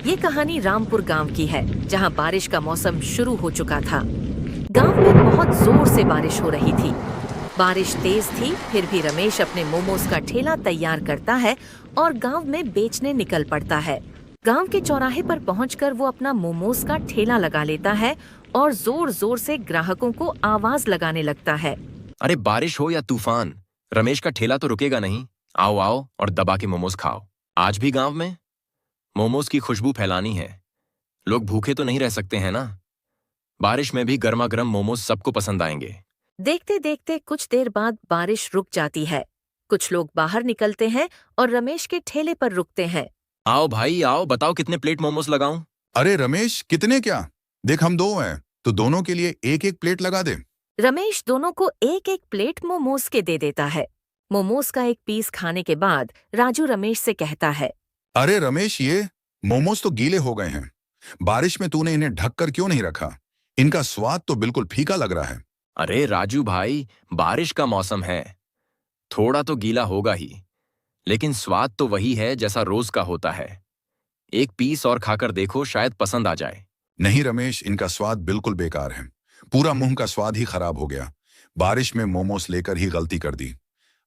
ये कहानी रामपुर गांव की है, जहां बारिश का मौसम शुरू हो चुका था। गांव में बहुत जोर से बारिश हो रही थी। बारिश तेज थी, फिर भी रमेश अपने मोमोज का ठेला तैयार करता है और गांव में बेचने निकल पड़ता है। गांव के चौराहे पर पहुंचकर वो अपना मोमोज का ठेला लगा लेता है और जोर जोर से ग्राहकों को आवाज लगाने लगता है। अरे बारिश हो या तूफान, रमेश का ठेला तो रुकेगा नहीं। आओ आओ और दबा के मोमोज खाओ। आज भी गांव में मोमोज की खुशबू फैलानी है। लोग भूखे तो नहीं रह सकते हैं ना। बारिश में भी गर्मा गर्म मोमोज सबको पसंद आएंगे। देखते देखते कुछ देर बाद बारिश रुक जाती है। कुछ लोग बाहर निकलते हैं और रमेश के ठेले पर रुकते हैं। आओ भाई आओ, बताओ कितने प्लेट मोमोज लगाऊं? अरे रमेश, कितने क्या? देख हम दो हैं तो दोनों के लिए एक एक प्लेट लगा दे। रमेश दोनों को एक एक प्लेट मोमोज के दे देता है। मोमोज का एक पीस खाने के बाद राजू रमेश से कहता है, अरे रमेश, ये मोमोज तो गीले हो गए हैं। बारिश में तूने इन्हें ढक कर क्यों नहीं रखा? इनका स्वाद तो बिल्कुल फीका लग रहा है। अरे राजू भाई, बारिश का मौसम है, थोड़ा तो गीला होगा ही, लेकिन स्वाद तो वही है जैसा रोज का होता है। एक पीस और खाकर देखो, शायद पसंद आ जाए। नहीं रमेश, इनका स्वाद बिल्कुल बेकार है। पूरा मुंह का स्वाद ही खराब हो गया। बारिश में मोमोस लेकर ही गलती कर दी।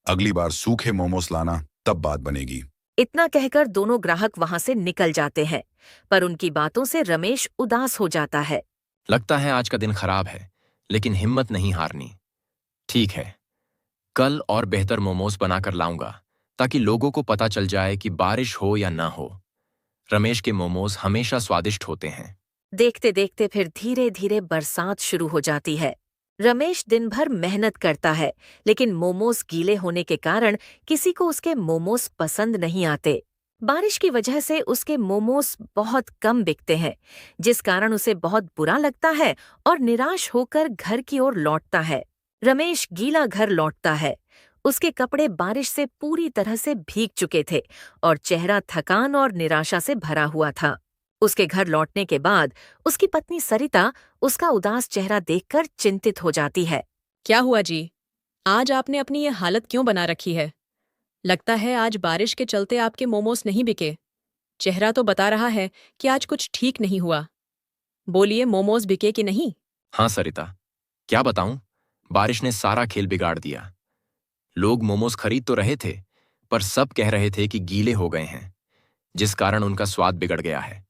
अगली बार सूखे मोमोस लाना, तब बात बनेगी। इतना कहकर दोनों ग्राहक वहां से निकल जाते हैं, पर उनकी बातों से रमेश उदास हो जाता है। लगता है आज का दिन खराब है, लेकिन हिम्मत नहीं हारनी। ठीक है, कल और बेहतर मोमोज बनाकर लाऊंगा, ताकि लोगों को पता चल जाए कि बारिश हो या ना हो, रमेश के मोमोज हमेशा स्वादिष्ट होते हैं। देखते देखते फिर धीरे धीरे बरसात शुरू हो जाती है। रमेश दिन भर मेहनत करता है, लेकिन मोमोज गीले होने के कारण किसी को उसके मोमोज पसंद नहीं आते। बारिश की वजह से उसके मोमोज बहुत कम बिकते हैं, जिस कारण उसे बहुत बुरा लगता है और निराश होकर घर की ओर लौटता है। रमेश गीला घर लौटता है। उसके कपड़े बारिश से पूरी तरह से भीग चुके थे और चेहरा थकान और निराशा से भरा हुआ था। उसके घर लौटने के बाद उसकी पत्नी सरिता उसका उदास चेहरा देखकर चिंतित हो जाती है। क्या हुआ जी? आज आपने अपनी ये हालत क्यों बना रखी है? लगता है आज बारिश के चलते आपके मोमोज नहीं बिके। चेहरा तो बता रहा है कि आज कुछ ठीक नहीं हुआ। बोलिए, मोमोज बिके कि नहीं? हाँ सरिता, क्या बताऊं, बारिश ने सारा खेल बिगाड़ दिया। लोग मोमोज खरीद तो रहे थे, पर सब कह रहे थे कि गीले हो गए हैं, जिस कारण उनका स्वाद बिगड़ गया है।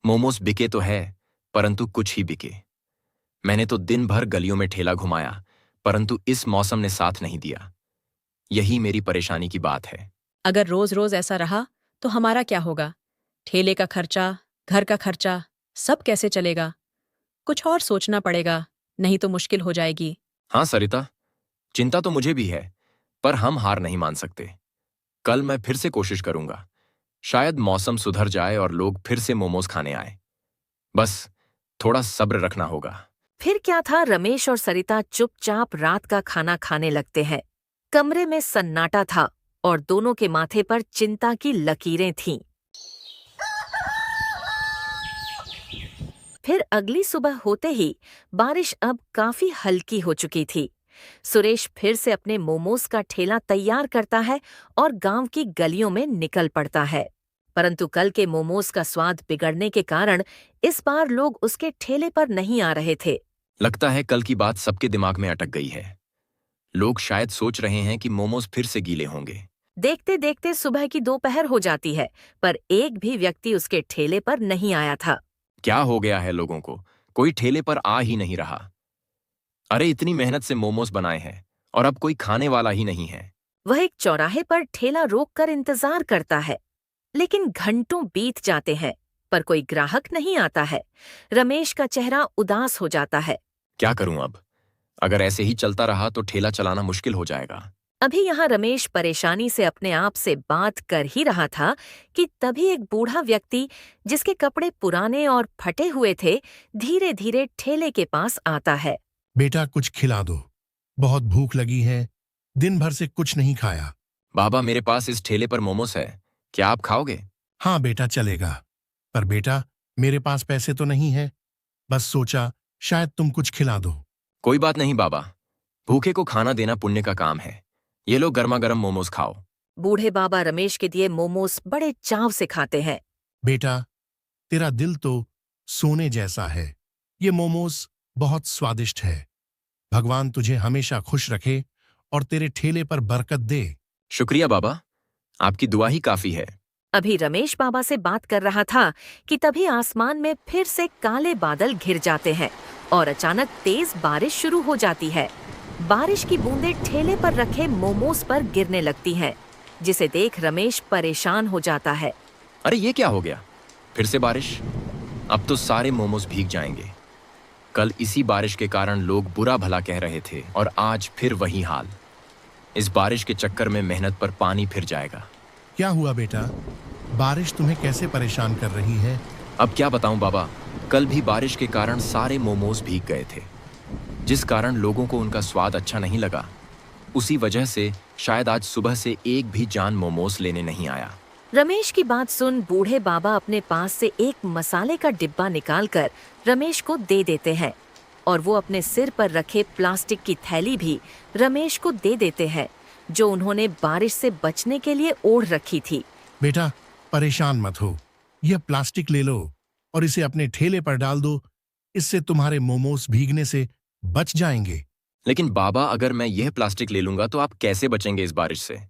मोमोज बिके तो है, परंतु कुछ ही बिके। मैंने तो दिन भर गलियों में ठेला घुमाया, परंतु इस मौसम ने साथ नहीं दिया। यही मेरी परेशानी की बात है। अगर रोज रोज ऐसा रहा तो हमारा क्या होगा? ठेले का खर्चा, घर का खर्चा, सब कैसे चलेगा? कुछ और सोचना पड़ेगा, नहीं तो मुश्किल हो जाएगी। हाँ सरिता, चिंता तो मुझे भी है, पर हम हार नहीं मान सकते। कल मैं फिर से कोशिश करूंगा। शायद मौसम सुधर जाए और लोग फिर से मोमोज खाने आए। बस थोड़ा सब्र रखना होगा। फिर क्या था, रमेश और सरिता चुपचाप रात का खाना खाने लगते हैं। कमरे में सन्नाटा था और दोनों के माथे पर चिंता की लकीरें थीं। फिर अगली सुबह होते ही बारिश अब काफी हल्की हो चुकी थी। सुरेश फिर से अपने मोमोज का ठेला तैयार करता है और गांव की गलियों में निकल पड़ता है। परंतु कल के मोमोज का स्वाद बिगड़ने के कारण इस बार लोग उसके ठेले पर नहीं आ रहे थे। लगता है कल की बात सबके दिमाग में अटक गई है। लोग शायद सोच रहे हैं कि मोमोज फिर से गीले होंगे। देखते देखते सुबह की दोपहर हो जाती है, पर एक भी व्यक्ति उसके ठेले पर नहीं आया था। क्या हो गया है लोगों को? कोई ठेले पर आ ही नहीं रहा। अरे इतनी मेहनत से मोमोज बनाए हैं और अब कोई खाने वाला ही नहीं है। वह एक चौराहे पर ठेला रोककर इंतजार करता है, लेकिन घंटों बीत जाते हैं, पर कोई ग्राहक नहीं आता है। रमेश का चेहरा उदास हो जाता है। क्या करूं अब? अगर ऐसे ही चलता रहा तो ठेला चलाना मुश्किल हो जाएगा। अभी यहाँ रमेश परेशानी से अपने आप से बात कर ही रहा था कि तभी एक बूढ़ा व्यक्ति, जिसके कपड़े पुराने और फटे हुए थे, धीरे धीरे ठेले के पास आता है। बेटा, कुछ खिला दो, बहुत भूख लगी है, दिन भर से कुछ नहीं खाया। बाबा, मेरे पास इस ठेले पर मोमोज है, क्या आप खाओगे? हाँ बेटा, चलेगा, पर बेटा मेरे पास पैसे तो नहीं है, बस सोचा शायद तुम कुछ खिला दो। कोई बात नहीं बाबा, भूखे को खाना देना पुण्य का काम है। ये लो गर्मा गर्म मोमोज खाओ। बूढ़े बाबा रमेश के दिए मोमोज बड़े चाव से खाते हैं। बेटा, तेरा दिल तो सोने जैसा है। ये मोमोज बहुत स्वादिष्ट है। भगवान तुझे हमेशा खुश रखे और तेरे ठेले पर बरकत दे। शुक्रिया बाबा, आपकी दुआ ही काफी है। अभी रमेश बाबा से बात कर रहा था कि तभी आसमान में फिर से काले बादल घिर जाते हैं और अचानक तेज बारिश शुरू हो जाती है। बारिश की बूंदें ठेले पर रखे मोमोज पर गिरने लगती हैं, जिसे देख रमेश परेशान हो जाता है। अरे ये क्या हो गया? फिर से बारिश? अब तो सारे मोमोज भीग जाएंगे। कल इसी बारिश के कारण लोग बुरा भला कह रहे थे और आज फिर वही हाल। इस बारिश के चक्कर में मेहनत पर पानी फिर जाएगा। क्या हुआ बेटा? बारिश तुम्हें कैसे परेशान कर रही है? अब क्या बताऊं बाबा, कल भी बारिश के कारण सारे मोमोज भीग गए थे, जिस कारण लोगों को उनका स्वाद अच्छा नहीं लगा। उसी वजह से शायद आज सुबह से एक भी जान मोमोज लेने नहीं आया। रमेश की बात सुन बूढ़े बाबा अपने पास से एक मसाले का डिब्बा निकालकर रमेश को दे देते हैं और वो अपने सिर पर रखे प्लास्टिक की थैली भी रमेश को दे देते हैं, जो उन्होंने बारिश से बचने के लिए ओढ़ रखी थी। बेटा, परेशान मत हो। यह प्लास्टिक ले लो और इसे अपने ठेले पर डाल दो। इससे तुम्हारे मोमोज भीगने से बच जाएंगे। लेकिन बाबा, अगर मैं यह प्लास्टिक ले लूंगा तो आप कैसे बचेंगे इस बारिश से?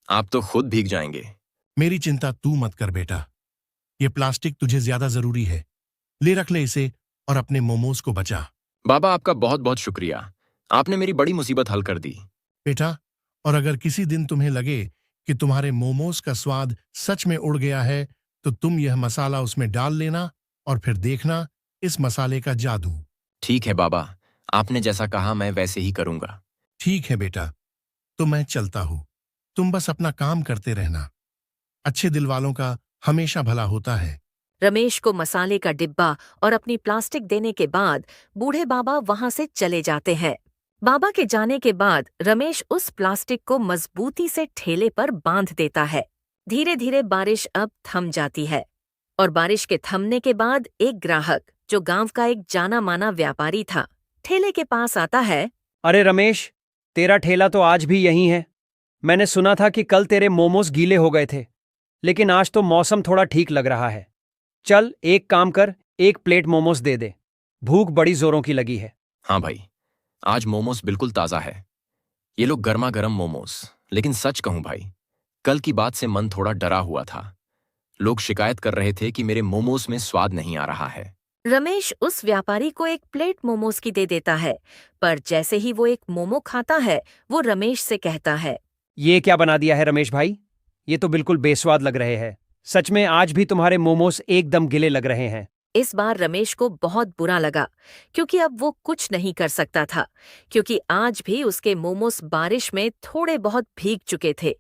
आप तो खुद भीग जाएंगे। मेरी चिंता तू मत कर बेटा। ये प्लास्टिक तुझे ज्यादा जरूरी है। ले रख ले इसे और अपने मोमोज को बचा। बाबा, आपका बहुत बहुत शुक्रिया। आपने मेरी बड़ी मुसीबत हल कर दी। बेटा, और अगर किसी दिन तुम्हें लगे कि तुम्हारे मोमोज का स्वाद सच में उड़ गया है, तो तुम यह मसाला उसमें डाल लेना और फिर देखना इस मसाले का जादू। ठीक है बाबा, आपने जैसा कहा मैं वैसे ही करूंगा। ठीक है बेटा, तो मैं चलता हूं। तुम बस अपना काम करते रहना। अच्छे दिल वालों का हमेशा भला होता है। रमेश को मसाले का डिब्बा और अपनी प्लास्टिक देने के बाद बूढ़े बाबा वहां से चले जाते हैं। बाबा के जाने के बाद रमेश उस प्लास्टिक को मजबूती से ठेले पर बांध देता है। धीरे धीरे बारिश अब थम जाती है और बारिश के थमने के बाद एक ग्राहक, जो गांव का एक जाना माना व्यापारी था, ठेले के पास आता है। अरे रमेश, तेरा ठेला तो आज भी यहीं है। मैंने सुना था कि कल तेरे मोमोज गीले हो गए थे, लेकिन आज तो मौसम थोड़ा ठीक लग रहा है। चल एक काम कर, एक प्लेट मोमोज दे दे। भूख बड़ी जोरों की लगी है। हाँ भाई, आज मोमोज बिल्कुल ताज़ा है। ये लोग गर्मा गर्म मोमोज। लेकिन सच कहूं भाई, कल की बात से मन थोड़ा डरा हुआ था। लोग शिकायत कर रहे थे कि मेरे मोमोज में स्वाद नहीं आ रहा है। रमेश उस व्यापारी को एक प्लेट मोमोज की दे देता है, पर जैसे ही वो एक मोमो खाता है, वो रमेश से कहता है। ये क्या बना दिया है रमेश भाई? ये तो बिल्कुल बेस्वाद लग रहे हैं। सच में आज भी तुम्हारे मोमोज एकदम गिले लग रहे हैं। इस बार रमेश को बहुत बुरा लगा, क्योंकि अब वो कुछ नहीं कर सकता था, क्योंकि आज भी उसके मोमोस बारिश में थोड़े बहुत भीग चुके थे,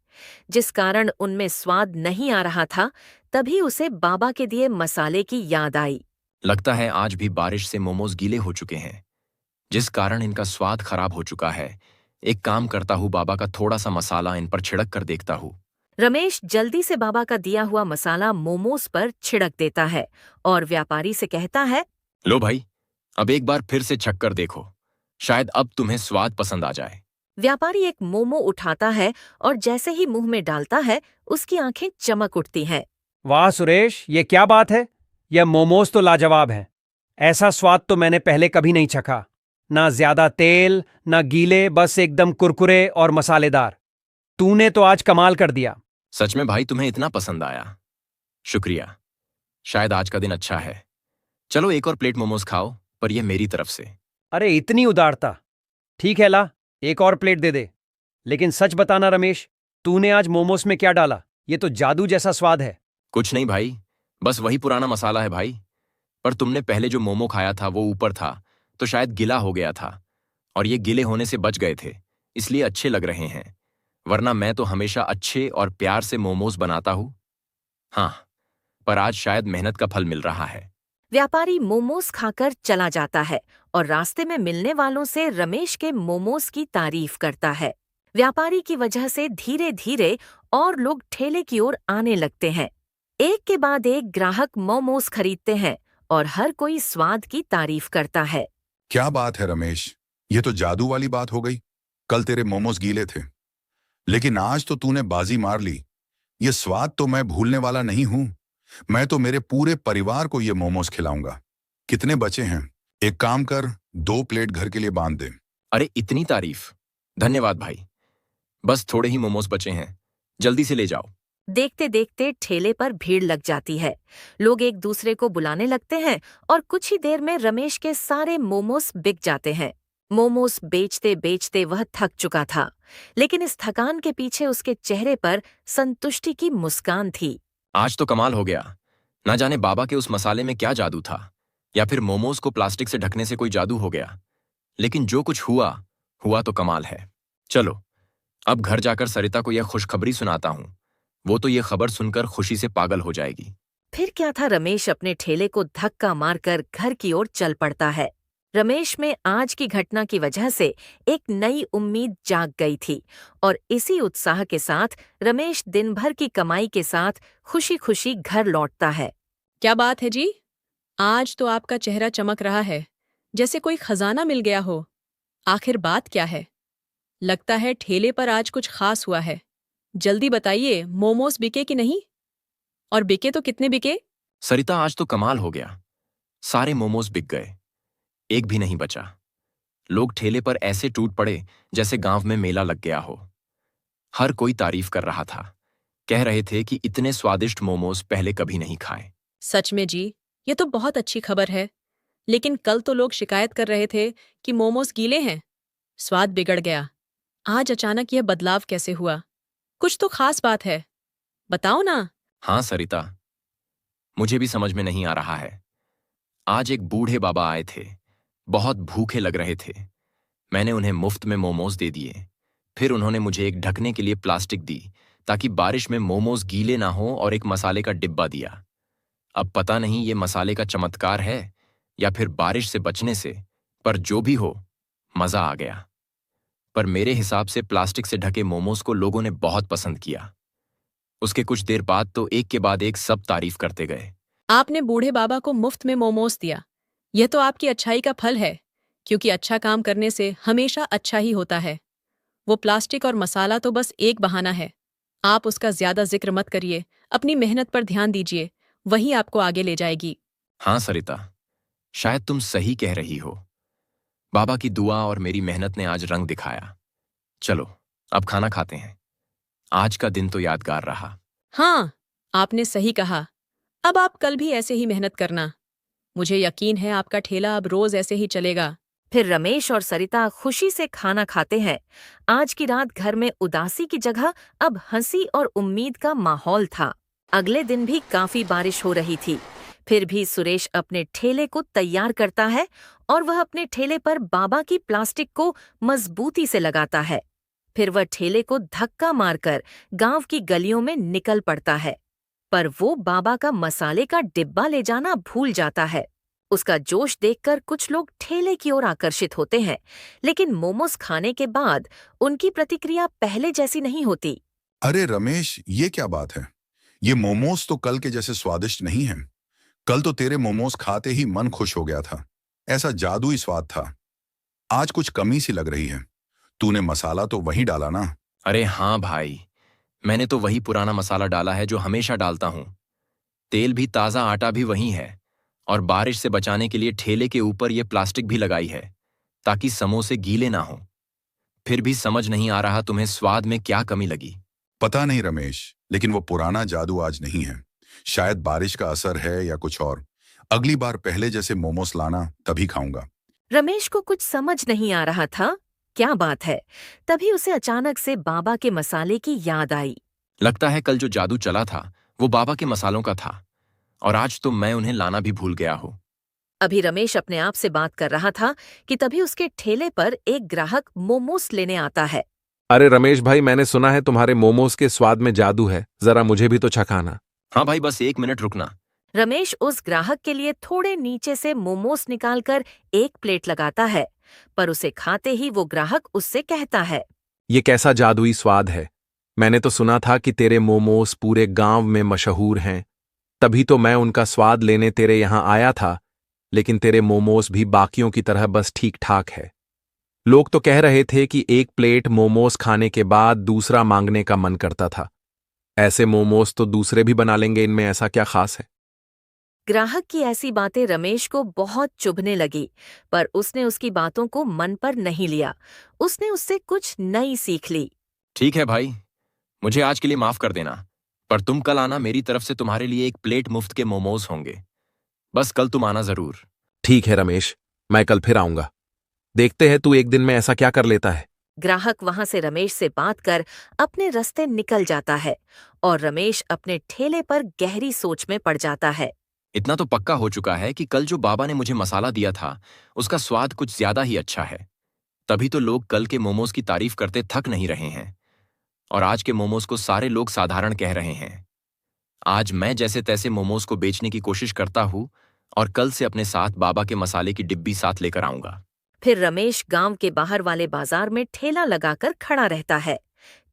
जिस कारण उनमें स्वाद नहीं आ रहा था। तभी उसे बाबा के दिए मसाले की याद आई। लगता है आज भी बारिश से मोमोज गीले हो चुके हैं, जिस कारण इनका स्वाद खराब हो चुका है। एक काम करता हूँ, बाबा का थोड़ा सा मसाला इन पर छिड़क कर देखता हूँ। रमेश जल्दी से बाबा का दिया हुआ मसाला मोमोस पर छिड़क देता है और व्यापारी से कहता है। लो भाई, अब एक बार फिर से छक कर देखो, शायद अब तुम्हें स्वाद पसंद आ जाए। व्यापारी एक मोमो उठाता है और जैसे ही मुंह में डालता है, उसकी आंखें चमक उठती हैं। वाह सुरेश, ये क्या बात है? यह मोमोज तो लाजवाब हैं। ऐसा स्वाद तो मैंने पहले कभी नहीं चखा। ना ज्यादा तेल, ना गीले, बस एकदम कुरकुरे और मसालेदार। तूने तो आज कमाल कर दिया। सच में भाई, तुम्हें इतना पसंद आया? शुक्रिया। शायद आज का दिन अच्छा है। चलो एक और प्लेट मोमोज खाओ, पर यह मेरी तरफ से। अरे इतनी उदारता। ठीक है, ला एक और प्लेट दे दे। लेकिन सच बताना रमेश, तूने आज मोमोज में क्या डाला? ये तो जादू जैसा स्वाद है। कुछ नहीं भाई, बस वही पुराना मसाला है भाई। पर तुमने पहले जो मोमो खाया था वो ऊपर था, तो शायद गिला हो गया था, और ये गिले होने से बच गए थे, इसलिए अच्छे लग रहे हैं। वरना मैं तो हमेशा अच्छे और प्यार से मोमोज बनाता हूँ। हाँ, पर आज शायद मेहनत का फल मिल रहा है। व्यापारी मोमोज खाकर चला जाता है और रास्ते में मिलने वालों से रमेश के मोमोज की तारीफ करता है। व्यापारी की वजह से धीरे धीरे और लोग ठेले की ओर आने लगते हैं। एक के बाद एक ग्राहक मोमोज खरीदते हैं और हर कोई स्वाद की तारीफ करता है। क्या बात है रमेश, ये तो जादू वाली बात हो गई। कल तेरे मोमोज गीले थे, लेकिन आज तो तूने बाजी मार ली। ये स्वाद तो मैं भूलने वाला नहीं हूं। मैं तो मेरे पूरे परिवार को ये मोमोज खिलाऊंगा। कितने बचे हैं? एक काम कर, 2 प्लेट घर के लिए बांध दे। अरे इतनी तारीफ, धन्यवाद भाई। बस थोड़े ही मोमोज बचे हैं, जल्दी से ले जाओ। देखते देखते ठेले पर भीड़ लग जाती है। लोग एक दूसरे को बुलाने लगते हैं और कुछ ही देर में रमेश के सारे मोमोस बिक जाते हैं। मोमोस बेचते बेचते वह थक चुका था, लेकिन इस थकान के पीछे उसके चेहरे पर संतुष्टि की मुस्कान थी। आज तो कमाल हो गया। ना जाने बाबा के उस मसाले में क्या जादू था, या फिर मोमोज को प्लास्टिक से ढकने से कोई जादू हो गया। लेकिन जो कुछ हुआ हुआ तो कमाल है। चलो अब घर जाकर सरिता को यह खुशखबरी सुनाता हूं। वो तो यह खबर सुनकर खुशी से पागल हो जाएगी। फिर क्या था, रमेश अपने ठेले को धक्का मारकर घर की ओर चल पड़ता है। रमेश में आज की घटना की वजह से एक नई उम्मीद जाग गई थी और इसी उत्साह के साथ रमेश दिन भर की कमाई के साथ खुशी खुशी घर लौटता है। क्या बात है जी? आज तो आपका चेहरा चमक रहा है, जैसे कोई खजाना मिल गया हो। आखिर बात क्या है? लगता है ठेले पर आज कुछ खास हुआ है। जल्दी बताइए, मोमोस बिके कि नहीं? और बिके तो कितने बिके? सरिता आज तो कमाल हो गया। सारे मोमोज बिक गए, एक भी नहीं बचा। लोग ठेले पर ऐसे टूट पड़े जैसे गांव में मेला लग गया हो। हर कोई तारीफ कर रहा था, कह रहे थे कि इतने स्वादिष्ट मोमोज पहले कभी नहीं खाए। सच में जी, ये तो बहुत अच्छी खबर है। लेकिन कल तो लोग शिकायत कर रहे थे कि मोमोस गीले हैं, स्वाद बिगड़ गया। आज अचानक यह बदलाव कैसे हुआ? कुछ तो खास बात है, बताओ ना। हाँ सरिता, मुझे भी समझ में नहीं आ रहा है। आज एक बूढ़े बाबा आए थे, बहुत भूखे लग रहे थे। मैंने उन्हें मुफ्त में मोमोज दे दिए। फिर उन्होंने मुझे एक ढकने के लिए प्लास्टिक दी ताकि बारिश में मोमोज गीले ना हो, और एक मसाले का डिब्बा दिया। अब पता नहीं ये मसाले का चमत्कार है या फिर बारिश से बचने से, पर जो भी हो मजा आ गया। पर मेरे हिसाब से प्लास्टिक से ढके मोमोज को लोगों ने बहुत पसंद किया। उसके कुछ देर बाद तो एक के बाद एक सब तारीफ करते गए। आपने बूढ़े बाबा को मुफ्त में मोमोस दिया, यह तो आपकी अच्छाई का फल है, क्योंकि अच्छा काम करने से हमेशा अच्छा ही होता है। वो प्लास्टिक और मसाला तो बस एक बहाना है। आप उसका ज्यादा जिक्र मत करिए, अपनी मेहनत पर ध्यान दीजिए, वही आपको आगे ले जाएगी। हाँ सरिता, शायद तुम सही कह रही हो। बाबा की दुआ और मेरी मेहनत ने आज रंग दिखाया। चलो अब खाना खाते हैं। आज का दिन तो यादगार रहा। हाँ, आपने सही कहा। अब आप कल भी ऐसे ही मेहनत करना। मुझे यकीन है आपका ठेला अब रोज ऐसे ही चलेगा। फिर रमेश और सरिता खुशी से खाना खाते हैं। आज की रात घर में उदासी की जगह अब हंसी और उम्मीद का माहौल था। अगले दिन भी काफी बारिश हो रही थी। फिर भी सुरेश अपने ठेले को तैयार करता है और वह अपने ठेले पर बाबा की प्लास्टिक को मजबूती से लगाता है। फिर वह ठेले को धक्का मारकर गांव की गलियों में निकल पड़ता है, पर वो बाबा का मसाले का डिब्बा ले जाना भूल जाता है। उसका जोश देखकर कुछ लोग ठेले की ओर आकर्षित होते हैं, लेकिन मोमोज खाने के बाद उनकी प्रतिक्रिया पहले जैसी नहीं होती। अरे रमेश, ये क्या बात है? ये मोमोज तो कल के जैसे स्वादिष्ट नहीं हैं। कल तो तेरे मोमोज खाते ही मन खुश हो गया था, ऐसा जादुई स्वाद था। आज कुछ कमी सी लग रही है। तूने मसाला तो वही डाला ना? अरे हाँ भाई, मैंने तो वही पुराना मसाला डाला है जो हमेशा डालता हूं। तेल भी ताज़ा, आटा भी वही है, और बारिश से बचाने के लिए ठेले के ऊपर ये प्लास्टिक भी लगाई है ताकि समोसे गीले ना हो। फिर भी समझ नहीं आ रहा तुम्हें स्वाद में क्या कमी लगी। पता नहीं रमेश, लेकिन वो पुराना जादू आज नहीं है। शायद बारिश का असर है या कुछ और। अगली बार पहले जैसे मोमोस लाना, तभी खाऊंगा। रमेश को कुछ समझ नहीं आ रहा था क्या बात है। तभी उसे अचानक से बाबा के मसाले की याद आई। लगता है कल जो जादू चला था वो बाबा के मसालों का था, और आज तो मैं उन्हें लाना भी भूल गया हूं। अभी रमेश अपने आप से बात कर रहा था कि तभी उसके ठेले पर एक ग्राहक मोमोस लेने आता है। अरे रमेश भाई, मैंने सुना है तुम्हारे मोमोज के स्वाद में जादू है, जरा मुझे भी तो चखाना। हाँ भाई, बस 1 मिनट रुकना। रमेश उस ग्राहक के लिए थोड़े नीचे से मोमोस निकालकर एक प्लेट लगाता है, पर उसे खाते ही वो ग्राहक उससे कहता है, ये कैसा जादुई स्वाद है? मैंने तो सुना था कि तेरे मोमोज पूरे गांव में मशहूर हैं, तभी तो मैं उनका स्वाद लेने तेरे यहाँ आया था। लेकिन तेरे मोमोज भी बाकियों की तरह बस ठीक ठाक है। लोग तो कह रहे थे कि एक प्लेट मोमोज खाने के बाद दूसरा मांगने का मन करता था। ऐसे मोमोज तो दूसरे भी बना लेंगे, इनमें ऐसा क्या खास है? ग्राहक की ऐसी बातें रमेश को बहुत चुभने लगी, पर उसने उसकी बातों को मन पर नहीं लिया। उसने उससे कुछ नई सीख ली। ठीक है भाई, मुझे आज के लिए माफ कर देना, पर तुम कल आना, मेरी तरफ से तुम्हारे लिए एक प्लेट मुफ्त के मोमोज होंगे। बस कल तुम आना जरूर। ठीक है रमेश, मैं कल फिर आऊंगा। देखते हैं तू एक दिन में ऐसा क्या कर लेता है। ग्राहक वहां से रमेश से बात कर अपने रास्ते निकल जाता है और रमेश अपने ठेले पर गहरी सोच में पड़ जाता है। इतना तो पक्का हो चुका है कि कल जो बाबा ने मुझे मसाला दिया था उसका स्वाद कुछ ज्यादा ही अच्छा है। तभी तो लोग कल के मोमोज की तारीफ करते थक नहीं रहे हैं और आज के मोमोज को सारे लोग साधारण कह रहे हैं। आज मैं जैसे तैसे मोमोज को बेचने की कोशिश करता हूँ और कल से अपने साथ बाबा के मसाले की डिब्बी साथ लेकर आऊंगा। फिर रमेश गांव के बाहर वाले बाजार में ठेला लगाकर खड़ा रहता है।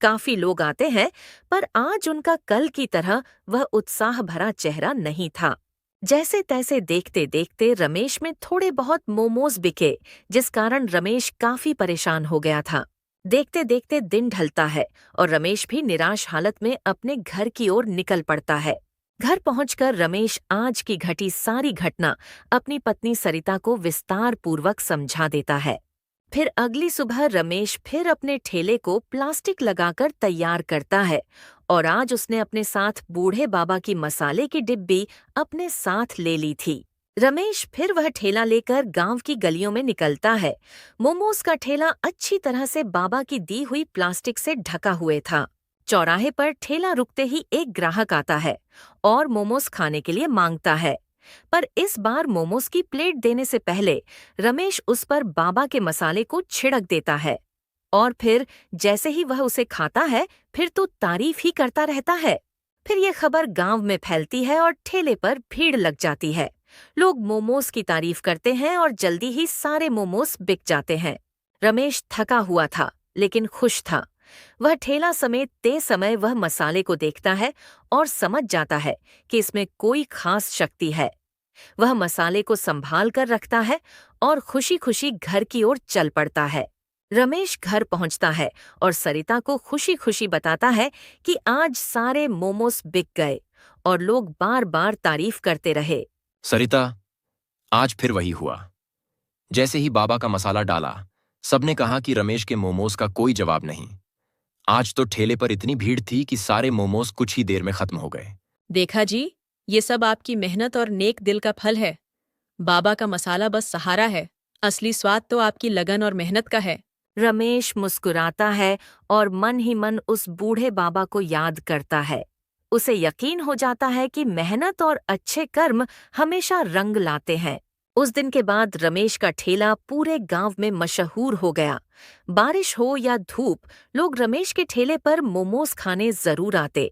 काफी लोग आते हैं, पर आज उनका कल की तरह वह उत्साह भरा चेहरा नहीं था। जैसे तैसे देखते देखते रमेश में थोड़े बहुत मोमोज बिके, जिस कारण रमेश काफी परेशान हो गया था। देखते देखते दिन ढलता है और रमेश भी निराश हालत में अपने घर की ओर निकल पड़ता है। घर पहुंचकर रमेश आज की घटी सारी घटना अपनी पत्नी सरिता को विस्तार पूर्वक समझा देता है। फिर अगली सुबह रमेश फिर अपने ठेले को प्लास्टिक लगाकर तैयार करता है और आज उसने अपने साथ बूढ़े बाबा की मसाले की डिब्बी अपने साथ ले ली थी। रमेश फिर वह ठेला लेकर गांव की गलियों में निकलता है। मोमोज का ठेला अच्छी तरह से बाबा की दी हुई प्लास्टिक से ढका हुए था। चौराहे पर ठेला रुकते ही एक ग्राहक आता है और मोमोज खाने के लिए मांगता है, पर इस बार मोमोज की प्लेट देने से पहले रमेश उस पर बाबा के मसाले को छिड़क देता है और फिर जैसे ही वह उसे खाता है फिर तो तारीफ ही करता रहता है। फिर यह खबर गांव में फैलती है और ठेले पर भीड़ लग जाती है। लोग मोमोज की तारीफ करते हैं और जल्दी ही सारे मोमोज बिक जाते हैं। रमेश थका हुआ था लेकिन खुश था। वह ठेला समेत ते समय वह मसाले को देखता है और समझ जाता है कि इसमें कोई खास शक्ति है। वह मसाले को संभाल कर रखता है और खुशी खुशी घर की ओर चल पड़ता है। रमेश घर पहुंचता है और सरिता को खुशी खुशी बताता है कि आज सारे मोमोज बिक गए और लोग बार बार तारीफ करते रहे। सरिता, आज फिर वही हुआ। जैसे ही बाबा का मसाला डाला, सबने कहा कि रमेश के मोमोज का कोई जवाब नहीं। आज तो ठेले पर इतनी भीड़ थी कि सारे मोमोज कुछ ही देर में खत्म हो गए। देखा जी, ये सब आपकी मेहनत और नेक दिल का फल है। बाबा का मसाला बस सहारा है, असली स्वाद तो आपकी लगन और मेहनत का है। रमेश मुस्कुराता है और मन ही मन उस बूढ़े बाबा को याद करता है। उसे यकीन हो जाता है कि मेहनत और अच्छे कर्म हमेशा रंग लाते हैं। उस दिन के बाद रमेश का ठेला पूरे गांव में मशहूर हो गया। बारिश हो या धूप, लोग रमेश के ठेले पर मोमोज खाने जरूर आते।